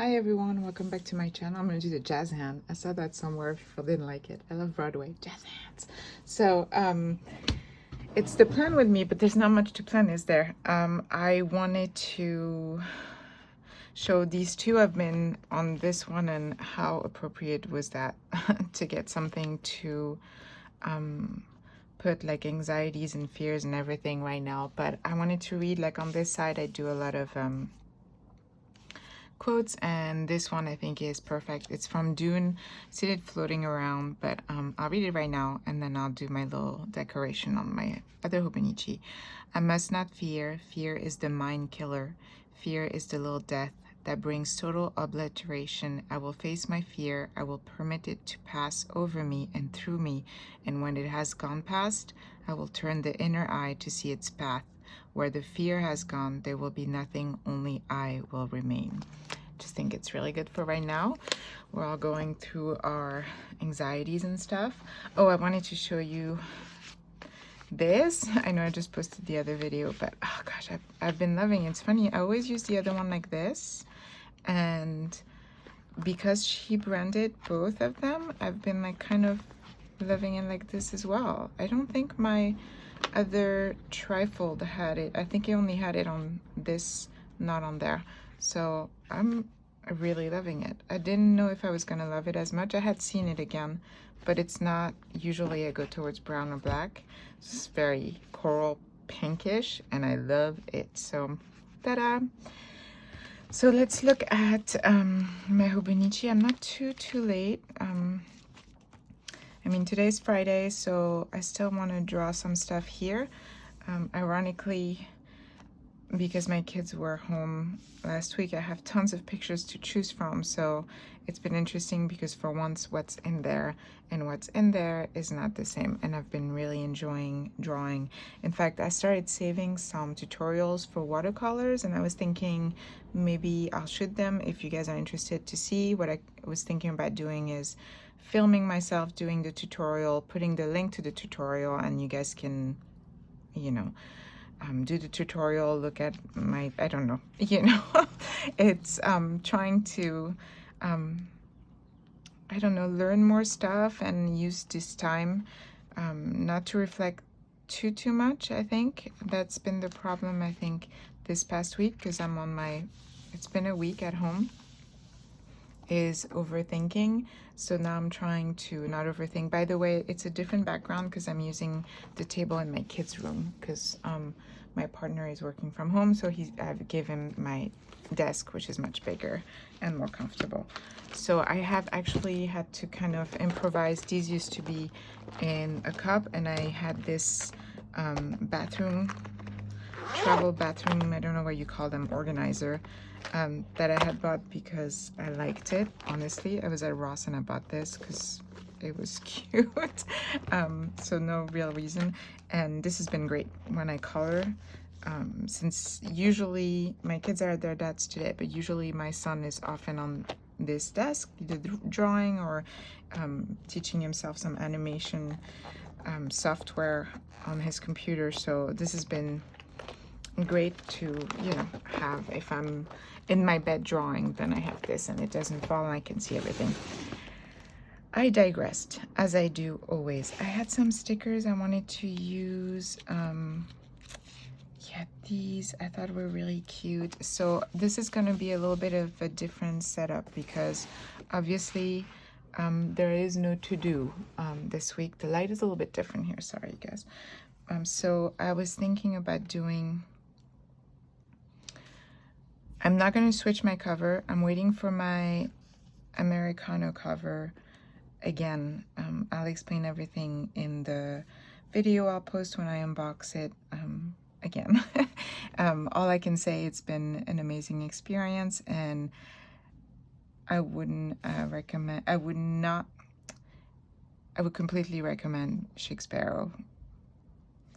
Hi everyone, welcome back to my channel. I'm gonna do the jazz hand. I saw that somewhere if people didn't like it. I love Broadway, jazz hands. So it's the plan with me, but there's not much to plan, is there? I wanted to show these two. I've been on this one, and how appropriate was that to get something to put like anxieties and fears and everything right now. But I wanted to read, like on this side I do a lot of quotes, and this one I think is perfect. It's from Dune, see it floating around, but I'll read it right now and then I'll do my little decoration on my other Hobonichi. I must not fear. Fear is the mind killer. Fear is the little death that brings total obliteration. I will face my fear. I will permit it to pass over me and through me, and when it has gone past, I will turn the inner eye to see its path. Where the fear has gone, there will be nothing, only I will remain. Just think it's really good for right now. We're all going through our anxieties and stuff. Oh, I wanted to show you this. I know I just posted the other video, but oh gosh, I've been loving it. It's funny, I always use the other one like this, and because she branded both of them, I've been like kind of loving it like this as well. I don't think my other trifold had it. I think I only had it on this, not on there. So I'm really loving it. I didn't know if I was gonna love it as much. I had seen it again, but it's not usually I go towards brown or black. It's very coral pinkish and I love it. So ta-da! So let's look at my Hobonichi. I'm not too late. I mean, today's Friday, so I still want to draw some stuff here. Ironically, because my kids were home last week, I have tons of pictures to choose from, so it's been interesting because for once what's in there and what's in there is not the same, and I've been really enjoying drawing. In fact, I started saving some tutorials for watercolors, and I was thinking maybe I'll shoot them if you guys are interested to see. What I was thinking about doing is filming myself doing the tutorial, putting the link to the tutorial, and you guys can, you know, do the tutorial, look at my, I don't know, you know, it's trying to, I don't know, learn more stuff and use this time not to reflect too much. I think that's been the problem, I think, this past week, because I'm on my, it's been a week at home, is overthinking. So now I'm trying to not overthink. By the way, it's a different background because I'm using the table in my kids' room, because my partner is working from home, so I've given my desk, which is much bigger and more comfortable. So I have actually had to kind of improvise. These used to be in a cup, and I had this travel bathroom, I don't know what you call them, organizer, that I had bought because I liked it. Honestly, I was at Ross and I bought this because it was cute. So no real reason. And this has been great when I color, since usually my kids are at their dad's today, but usually my son is often on this desk, either drawing or teaching himself some animation software on his computer. So this has been great to, you know, have. If I'm in my bed drawing, then I have this and it doesn't fall and I can see everything. I digressed, as I do always. I had some stickers I wanted to use. Yeah, these I thought were really cute. So this is going to be a little bit of a different setup because obviously there is no to-do this week. The light is a little bit different here, sorry guys. So I was thinking about doing, I'm not going to switch my cover. I'm waiting for my Americano cover. Again, I'll explain everything in the video I'll post when I unbox it. Again, all I can say, it's been an amazing experience, and I wouldn't recommend, I would completely recommend Shakespeare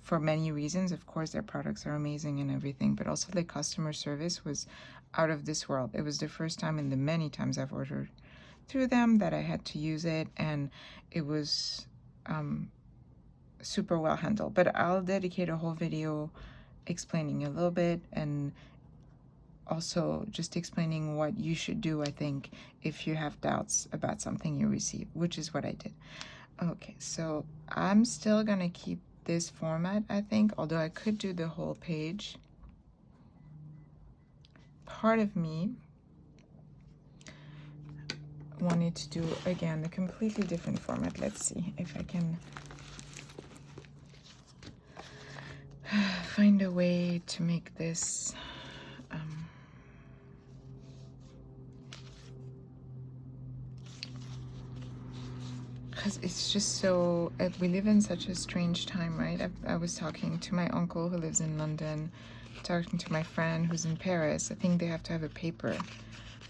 for many reasons. Of course, their products are amazing and everything, but also the customer service was out of this world. It was the first time in the many times I've ordered through them that I had to use it, and it was super well handled. But I'll dedicate a whole video explaining a little bit and also just explaining what you should do, I think, if you have doubts about something you receive, which is what I did. Okay, so I'm still gonna keep this format, I think, although I could do the whole page. Part of me wanted to do, again, a completely different format. Let's see if I can find a way to make this because it's just so, we live in such a strange time, right? I was talking to my uncle who lives in London, talking to my friend who's in Paris. I think they have to have a paper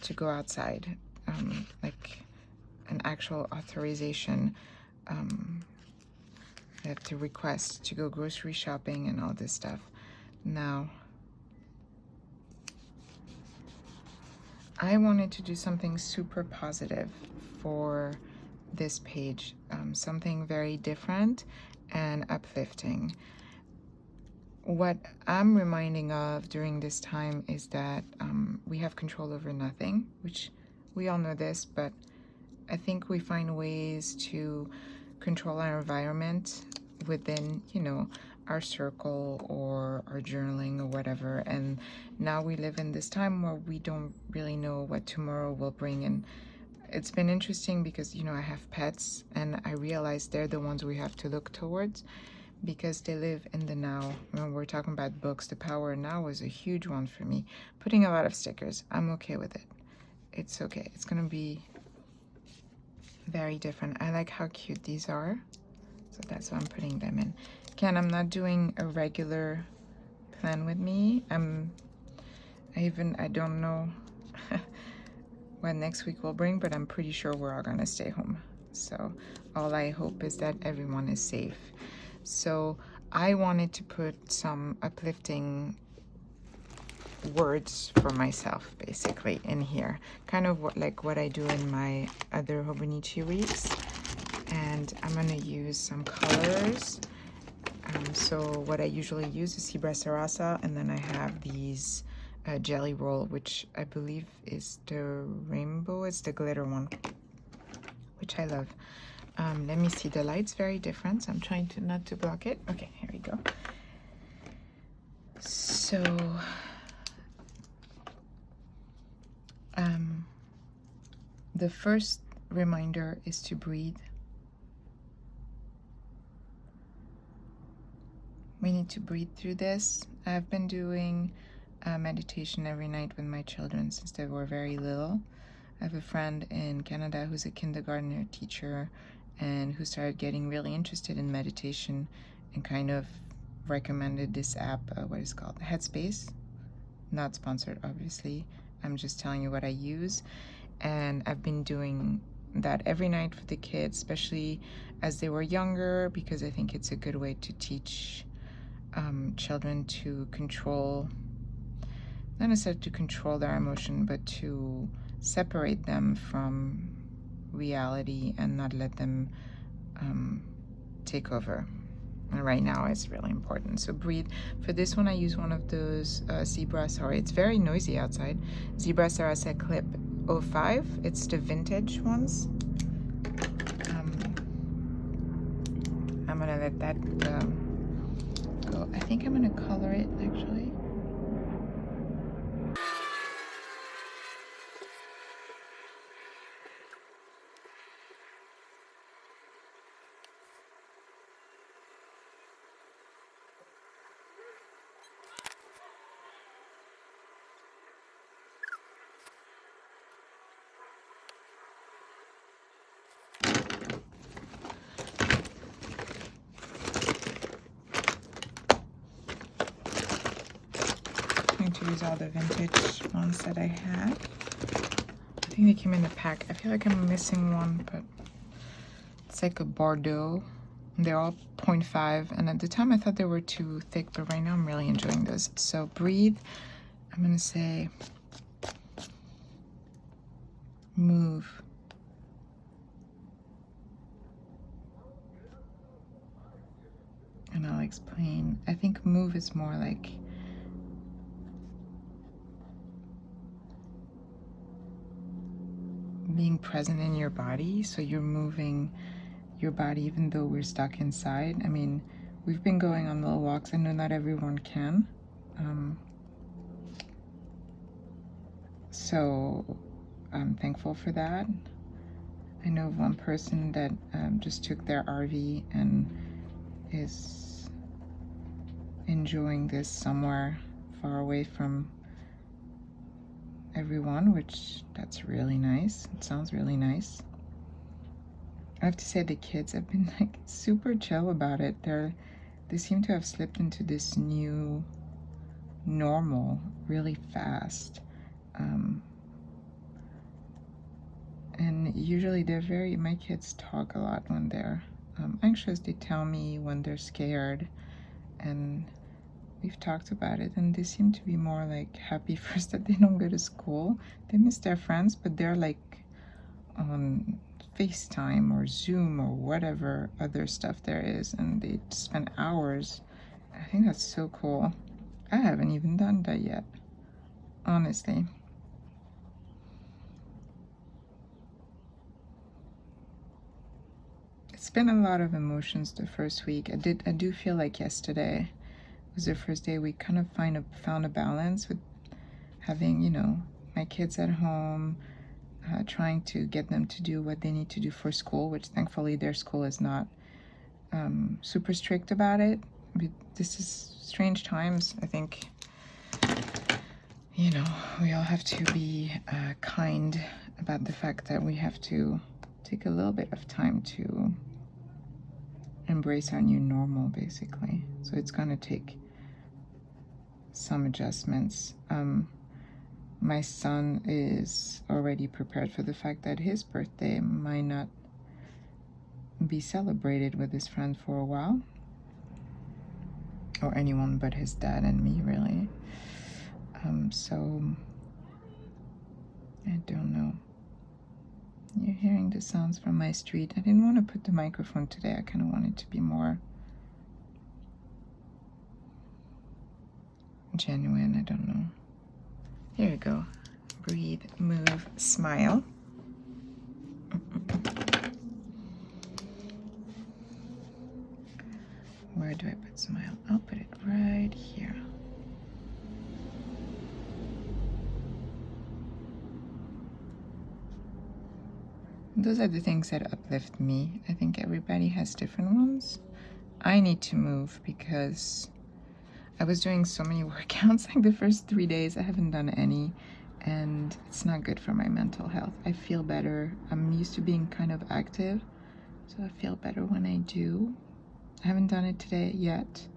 to go outside, like an actual authorization. They have to request to go grocery shopping and all this stuff. Now, I wanted to do something super positive for this page, something very different and uplifting. What I'm reminding of during this time is that we have control over nothing, which we all know this, but I think we find ways to control our environment within, you know, our circle or our journaling or whatever. And now we live in this time where we don't really know what tomorrow will bring. And it's been interesting because, you know, I have pets and I realize they're the ones we have to look towards because they live in the now. When we're talking about books, the power now is a huge one for me. Putting a lot of stickers, I'm okay with it. It's okay. It's gonna be very different. I like how cute these are, so that's why I'm putting them in. Again, I'm not doing a regular plan with me. I don't know what next week will bring, but I'm pretty sure we're all gonna stay home. So all I hope is that everyone is safe. So I wanted to put some uplifting words for myself basically in here, kind of like what I do in my other Hobonichi reads. And I'm gonna use some colors. So what I usually use is Zebra Sarasa, and then I have these jelly roll, which I believe is the rainbow. It's the glitter one, which I love. Let me see, the light's very different, so I'm trying to not to block it. Okay, here we go. So the first reminder is to breathe. We need to breathe through this. I've been doing meditation every night with my children since they were very little. I have a friend in Canada who's a kindergartner teacher and who started getting really interested in meditation and kind of recommended this app, what is it called? Headspace. Not sponsored, obviously. I'm just telling you what I use. And I've been doing that every night for the kids, especially as they were younger, because I think it's a good way to teach children to control, not necessarily to control their emotion, but to separate them from reality and not let them take over. And right now it's really important. So breathe. For this one I use one of those Zebra, sorry, it's very noisy outside, Zebra Sarasa Clip 05. It's the vintage ones. I'm gonna let that go. I think I'm gonna color it actually. To use all the vintage ones that I have. I think they came in a pack. I feel like I'm missing one, but it's like a Bordeaux. They're all 0.5, and at the time I thought they were too thick, but right now I'm really enjoying this. So breathe. I'm gonna say move. And I'll explain. I think move is more like being present in your body. So you're moving your body even though we're stuck inside. I mean, we've been going on little walks. I know not everyone can. So I'm thankful for that. I know of one person that just took their RV and is enjoying this somewhere far away from everyone, which that's really nice. It sounds really nice. I have to say the kids have been like super chill about it. They seem to have slipped into this new normal really fast. And usually my kids talk a lot when they're anxious. They tell me when they're scared, and we've talked about it, and they seem to be more like happy first that they don't go to school. They miss their friends, but they're like on FaceTime or Zoom or whatever other stuff there is, and they spend hours. I think that's so cool. I haven't even done that yet, honestly. It's been a lot of emotions the first week. I do feel like yesterday was the first day we kind of found a balance with having, you know, my kids at home, trying to get them to do what they need to do for school, which thankfully their school is not super strict about it. But this is strange times. I think, you know, we all have to be kind about the fact that we have to take a little bit of time to embrace our new normal, basically. So it's going to take some adjustments. My son is already prepared for the fact that his birthday might not be celebrated with his friend for a while, or anyone but his dad and me, really. So I don't know. You're hearing the sounds from my street. I didn't want to put the microphone today. I kind of wanted to be more genuine. I don't know. Here we go. Breathe, move, smile. Where do I put smile? I'll put it right here. Those are the things that uplift me. I think everybody has different ones. I need to move because I was doing so many workouts. Like the first 3 days, I haven't done any, and it's not good for my mental health. I feel better. I'm used to being kind of active, so I feel better when I do. I haven't done it today yet,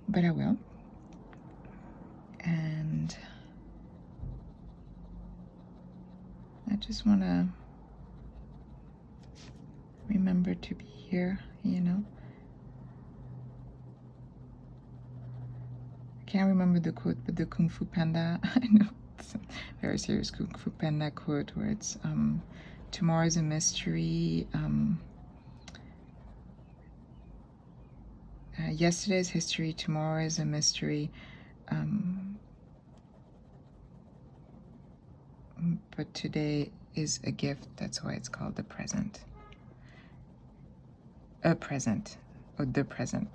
but I will. And I just want to remember to be here, you know. I can't remember the quote, but the Kung Fu Panda, I know it's a very serious Kung Fu Panda quote where it's tomorrow is a mystery, yesterday is history, tomorrow is a mystery, but today is a gift. That's why it's called the present. A present, or the present.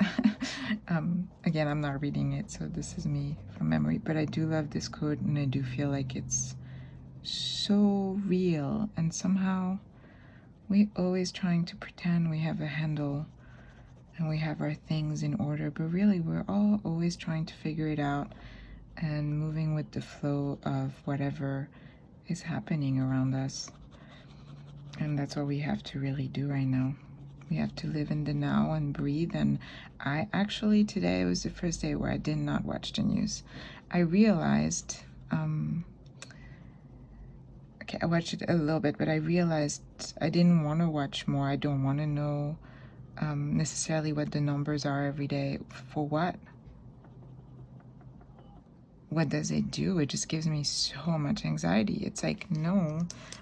Again, I'm not reading it, so this is me from memory, but I do love this quote, and I do feel like it's so real, and somehow we're always trying to pretend we have a handle and we have our things in order, but really we're all always trying to figure it out and moving with the flow of whatever is happening around us. And that's what we have to really do right now. We have to live in the now and breathe. And I actually, today was the first day where I did not watch the news. I realized, okay, I watched it a little bit, but I realized I didn't want to watch more. I don't want to know necessarily what the numbers are every day. For what? What does it do? It just gives me so much anxiety. It's like, no,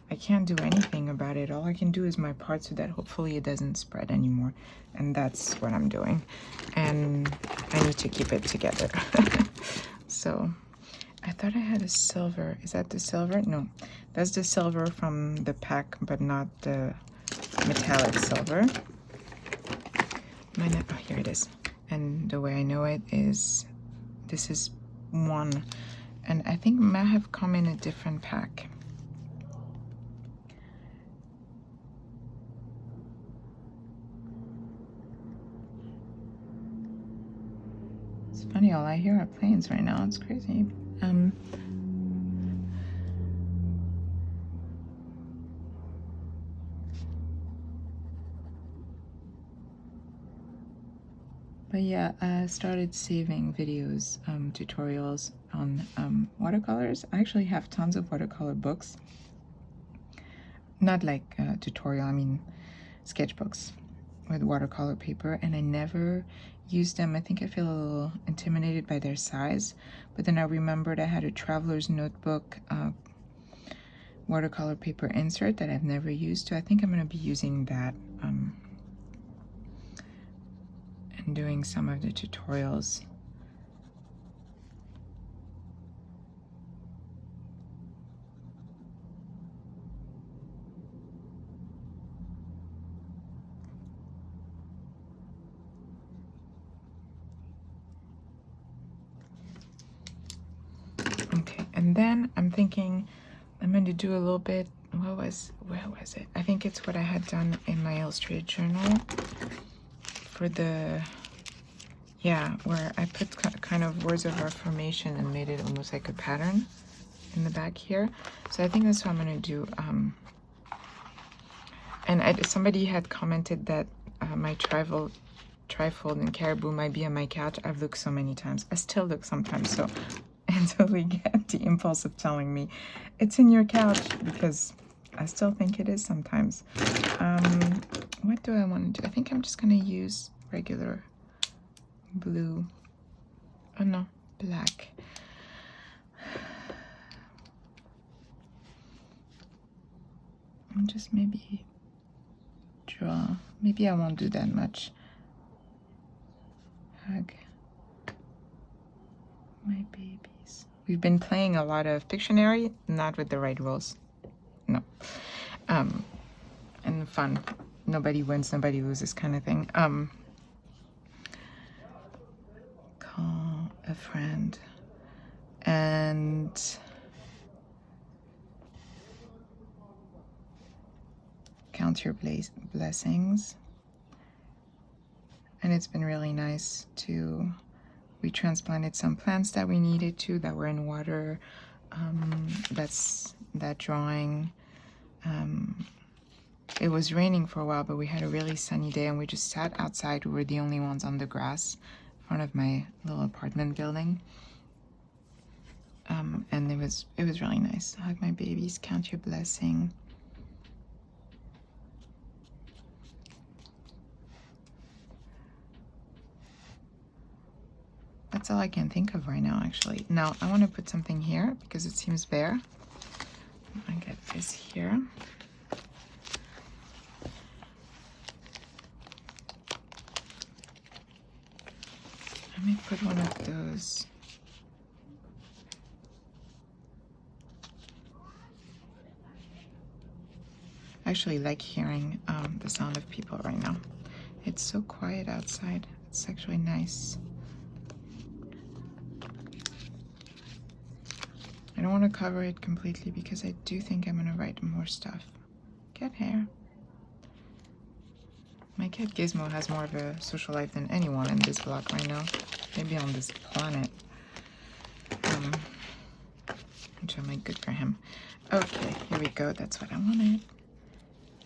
I can't do anything about it. All I can do is my part so that hopefully it doesn't spread anymore. And that's what I'm doing. And I need to keep it together. So I thought I had a silver. Is that the silver? No, That's the silver from the pack, but not the metallic silver. Oh, here it is. And the way I know it is, this is one. And I think it might have come in a different pack. It's funny, all I hear are planes right now. It's crazy. But yeah, I started saving videos, tutorials on watercolors. I actually have tons of watercolor books. Not like tutorial, I mean sketchbooks with watercolor paper, and I never used them. I think I feel a little intimidated by their size, but then I remembered I had a traveler's notebook watercolor paper insert that I've never used, so I think I'm going to be using that and doing some of the tutorials. Okay, and then I'm thinking I'm going to do a little bit, where was it? I think it's what I had done in my illustrated journal for the, yeah, where I put kind of words of affirmation and made it almost like a pattern in the back here. So I think that's what I'm going to do. And somebody had commented that my trifold and caribou might be on my couch. I've looked so many times. I still look sometimes, so I totally get the impulse of telling me it's in your couch, because I still think it is sometimes. What do I want to do? I think I'm just going to use regular blue. Oh no, black. And just maybe draw. Maybe I won't do that much. Hug my babies. We've been playing a lot of Pictionary, not with the right rules. No. And fun. Nobody wins, nobody loses kind of thing. Call a friend. And count your blessings. And it's been really nice to, we transplanted some plants that we needed to, that were in water. That's that drawing. It was raining for a while, but we had a really sunny day and we just sat outside. We were the only ones on the grass in front of my little apartment building. And it was really nice. Hug my babies, count your blessing. That's all I can think of right now, actually. Now, I want to put something here because it seems bare. I get this here. Let me put one of those. I actually like hearing the sound of people right now. It's so quiet outside. It's actually nice. I don't want to cover it completely because I do think I'm going to write more stuff. Cat hair. My cat Gizmo has more of a social life than anyone in this block right now. Maybe on this planet. Which I'm like, good for him. Okay, here we go. That's what I wanted.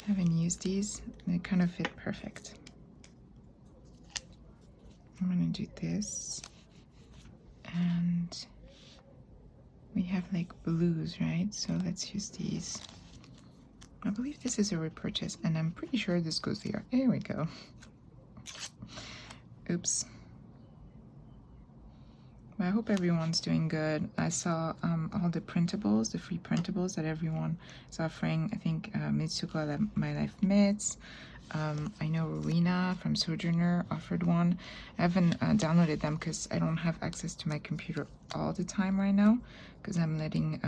I haven't used these. They kind of fit perfect. I'm going to do this. And we have like blues, right? So let's use these. I believe this is a repurchase, and I'm pretty sure this goes here. There we go. Oops. Well, I hope everyone's doing good. I saw all the printables, the free printables that everyone is offering. I think Mitsuko My Life Mitts. I know Rowena from Sojourner offered one. I haven't downloaded them because I don't have access to my computer all the time right now, because I'm letting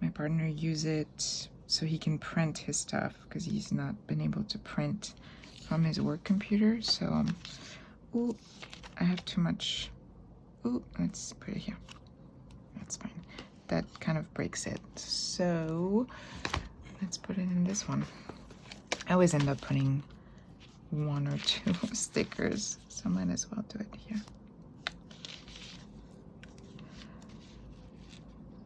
my partner use it so he can print his stuff because he's not been able to print from his work computer. So, ooh, I have too much. Ooh, let's put it here. That's fine. That kind of breaks it. So let's put it in this one. I always end up putting 1 or 2 stickers, so I might as well do it here.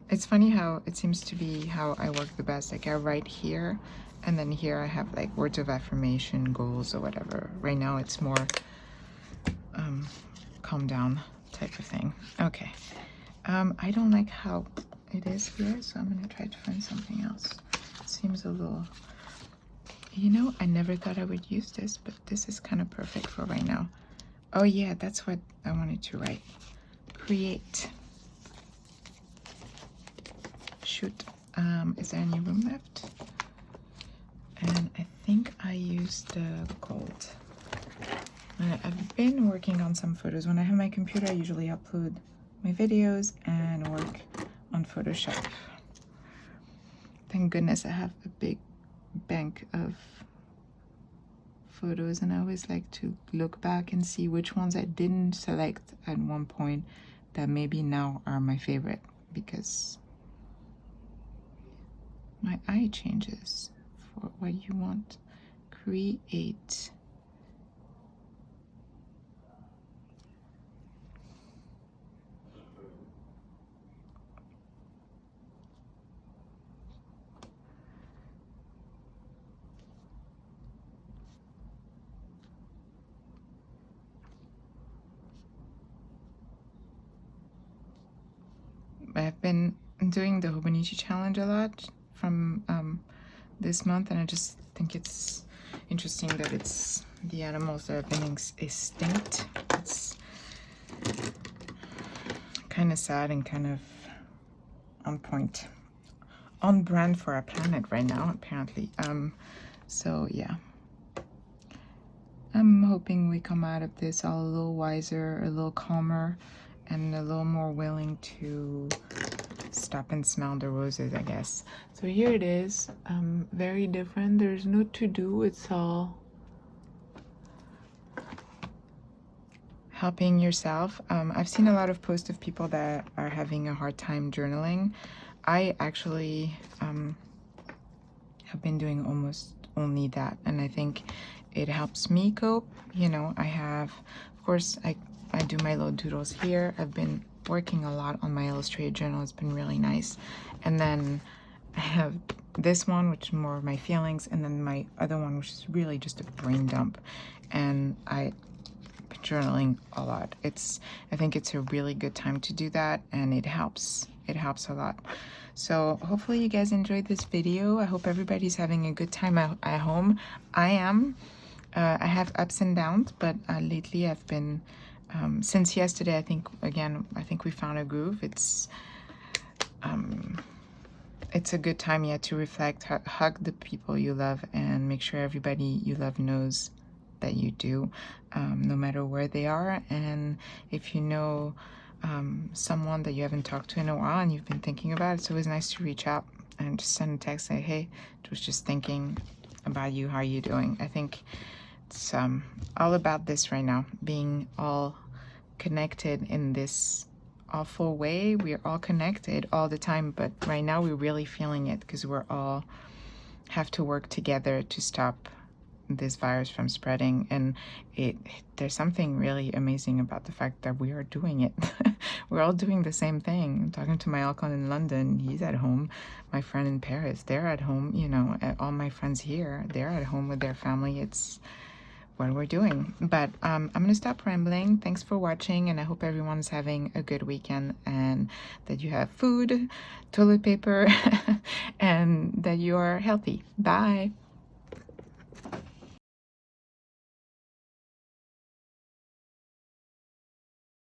It's funny how it seems to be how I work the best. Like I write here, and then here I have like words of affirmation, goals, or whatever. Right now it's more calm down type of thing. Okay. I don't like how it is here, so I'm gonna try to find something else. It seems a little, you know, I never thought I would use this, but this is kind of perfect for right now. Oh yeah, that's what I wanted to write. Create. Shoot. Is there any room left? And I think I used the gold. I've been working on some photos. When I have my computer, I usually upload my videos and work on Photoshop. Thank goodness I have a big bank of photos, and I always like to look back and see which ones I didn't select at one point that maybe now are my favorite, because my eye changes for what you want. Create. I've been doing the Hobonichi challenge a lot from this month, and I just think it's interesting that it's the animals that have been extinct. It's kind of sad and kind of on point, on brand for our planet right now, apparently. So yeah, I'm hoping we come out of this all a little wiser, a little calmer, and a little more willing to stop and smell the roses, I guess. So here it is. Very different. There's no to do. It's all helping yourself. I've seen a lot of posts of people that are having a hard time journaling. I actually have been doing almost only that, and I think it helps me cope. You know, I have, of course, I do my little doodles here. I've been working a lot on my illustrated journal. It's been really nice. And then I have this one, which is more of my feelings, and then my other one, which is really just a brain dump. And I've been journaling a lot. I think it's a really good time to do that, and it helps. It helps a lot. So hopefully you guys enjoyed this video. I hope everybody's having a good time at home. I am. I have ups and downs, but lately I've been, since yesterday, I think we found a groove. It's a good time yet to reflect, hug the people you love, and make sure everybody you love knows that you do, no matter where they are. And if you know someone that you haven't talked to in a while and you've been thinking about, it's always nice to reach out and just send a text, say, hey, I was just thinking about you, how are you doing? I think it's all about this right now, being all connected in this awful way. We're all connected all the time, but right now we're really feeling it because we're all have to work together to stop this virus from spreading. And there's something really amazing about the fact that we are doing it. We're all doing the same thing. I'm talking to my uncle in London, he's at home. My friend in Paris, they're at home. You know, all my friends here, they're at home with their family. It's what we're doing. But I'm gonna stop rambling. Thanks for watching, and I hope everyone's having a good weekend, and that you have food, toilet paper, and that you are healthy. Bye.